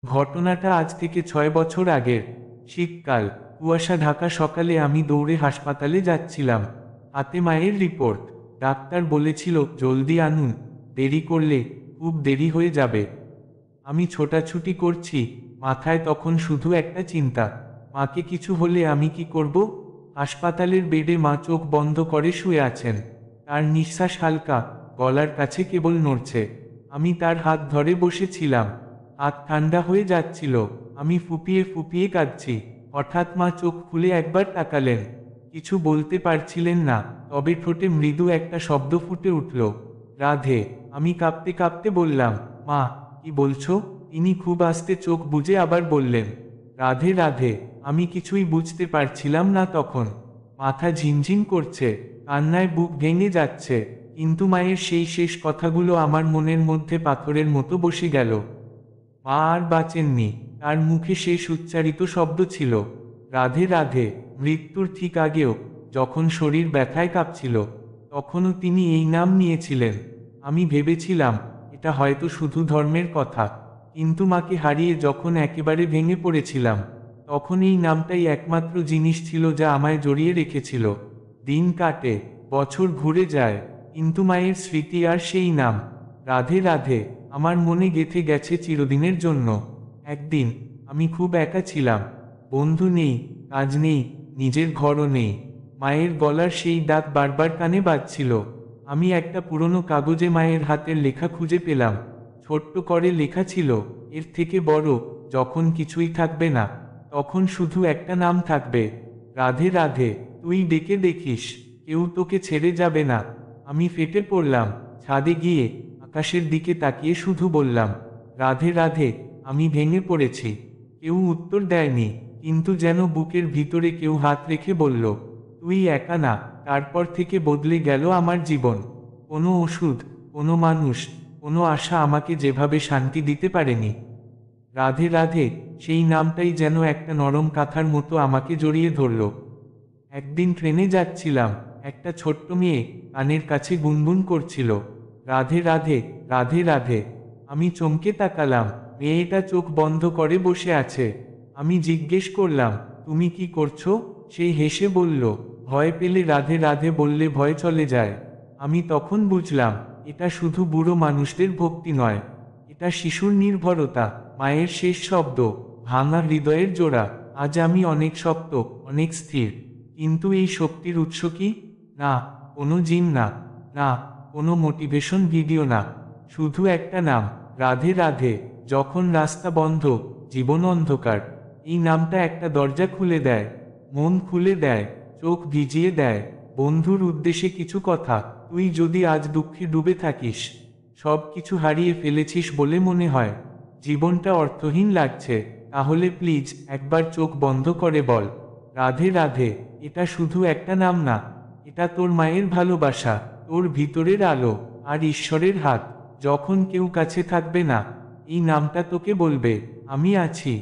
ঘটনাটা আজ থেকে 6 বছর আগের। শীতকাল, কুয়াশা ঢাকা সকালে আমি দৌড়ে হাসপাতালে যাচ্ছিলাম। হাতে মায়ের রিপোর্ট। ডাক্তার বলেছিল জলদি আনুন, দেরি করলে খুব দেরি হয়ে যাবে। আমি ছোটাছুটি করছি, মাথায় তখন শুধু একটা চিন্তা, মাকে কিছু হলে আমি কি করব। হাসপাতালের বেডে মা চোখ বন্ধ করে শুয়ে আছেন। তার নিঃশ্বাস হালকা, গলার কাছে কেবল নড়ছে। আমি তার হাত ধরে বসেছিলাম। হাত ঠান্ডা হয়ে যাচ্ছিল। আমি ফুপিয়ে ফুপিয়ে কাঁদছি। হঠাৎ মা চোখ খুলে একবার তাকালেন। কিছু বলতে পারছিলেন না, তবে ঠোঁটে মৃদু একটা শব্দ ফুটে উঠল, রাধে। আমি কাঁপতে কাঁপতে বললাম, মা, কি বলছো? তিনি খুব আস্তে চোখ বুজে আবার বললেন, রাধে রাধে। আমি কিছুই বুঝতে পারছিলাম না তখন। মাথা ঝিমঝিম করছে, কান্নায় বুক ভেঙে যাচ্ছে, কিন্তু মায়ের সেই শেষ কথাগুলো আমার মনের মধ্যে পাথরের মতো বসে গেল। মা আর বাঁচেননি। তার মুখে শেষ উচ্চারিত শব্দ ছিল, রাধে রাধে। মৃত্যুর ঠিক আগেও, যখন শরীর ব্যথায় কাঁপছিল, তখনও তিনি এই নাম নিয়েছিলেন। আমি ভেবেছিলাম এটা হয়তো শুধু ধর্মের কথা, কিন্তু মাকে হারিয়ে যখন একেবারে ভেঙে পড়েছিলাম, তখন এই নামটাই একমাত্র জিনিস ছিল যা আমায় জড়িয়ে রেখেছিল। দিন কাটে, বছর ঘুরে যায়, কিন্তু মায়ের স্মৃতি আর সেই নাম, রাধে রাধে, আমার মনে গেঁথে গেছে চিরদিনের জন্য। একদিন আমি খুব একা ছিলাম। বন্ধু নেই, কাজ নেই, নিজের ঘরও নেই। মায়ের গলার সেই ডাক বারবার কানে বাজছিল। আমি একটা পুরনো কাগজে মায়ের হাতের লেখা খুঁজে পেলাম। ছোট্ট করে লেখা ছিল, এর থেকে বড়, যখন কিছুই থাকবে না, তখন শুধু একটা নাম থাকবে, রাধে রাধে। তুই ডেকে দেখিস, কেউ তোকে ছেড়ে যাবে না। আমি ফেটে পড়লাম। ছাদে গিয়ে আকাশের দিকে তাকিয়ে শুধু বললাম, রাধে রাধে। আমি ভেঙে পড়েছি। কেউ উত্তর দেয়নি, কিন্তু যেন বুকের ভিতরে কেউ হাত রেখে বলল, তুই একা না। তারপর থেকে বদলে গেল আমার জীবন। কোনো ওষুধ, কোনো মানুষ, কোনো আশা আমাকে যেভাবে শান্তি দিতে পারেনি। রাধে রাধে, সেই নামটাই যেন একটা নরম কাঁথার মতো আমাকে জড়িয়ে ধরল। একদিন ট্রেনে যাচ্ছিলাম, একটা ছোট্ট মেয়ে কানের কাছে গুনগুন করছিল, রাধে রাধে, রাধে রাধে। আমি চমকে তাকালাম, মেয়েটা চোখ বন্ধ করে বসে আছে। আমি জিজ্ঞেস করলাম, তুমি কি করছো? সে হেসে বলল, ভয় পেলে রাধে রাধে বললে ভয় চলে যায়। আমি তখন বুঝলাম, এটা শুধু বুড়ো মানুষদের ভক্তি নয়, এটা শিশুর নির্ভরতা, মায়ের শেষ শব্দ, ভাঙা হৃদয়ের জোড়া। আজ আমি অনেক শক্ত, অনেক স্থির, কিন্তু এই শক্তির উৎস কি? না, কোনো জিন না, না, কোনো মোটিভেশন ভিডিও না, শুধু একটা নাম, রাধে রাধে। যখন রাস্তা বন্ধ, জীবন অন্ধকার, এই নামটা একটা দরজা খুলে দেয়, মন খুলে দেয়, চোখ ভিজিয়ে দেয়। বন্ধুর উদ্দেশ্যে কিছু কথা, তুই যদি আজ দুঃখে ডুবে থাকিস, সব কিছু হারিয়ে ফেলেছিস বলে মনে হয়, জীবনটা অর্থহীন লাগছে, তাহলে প্লিজ একবার চোখ বন্ধ করে বল, রাধে রাধে। এটা শুধু একটা নাম না, এটা তোর মায়ের ভালোবাসা, তোর ভিতরের আলো, আর ঈশ্বরের হাত। যখন কেউ কাছে থাকবে না, এই নামটা তোকে বলবে, আমি আছি।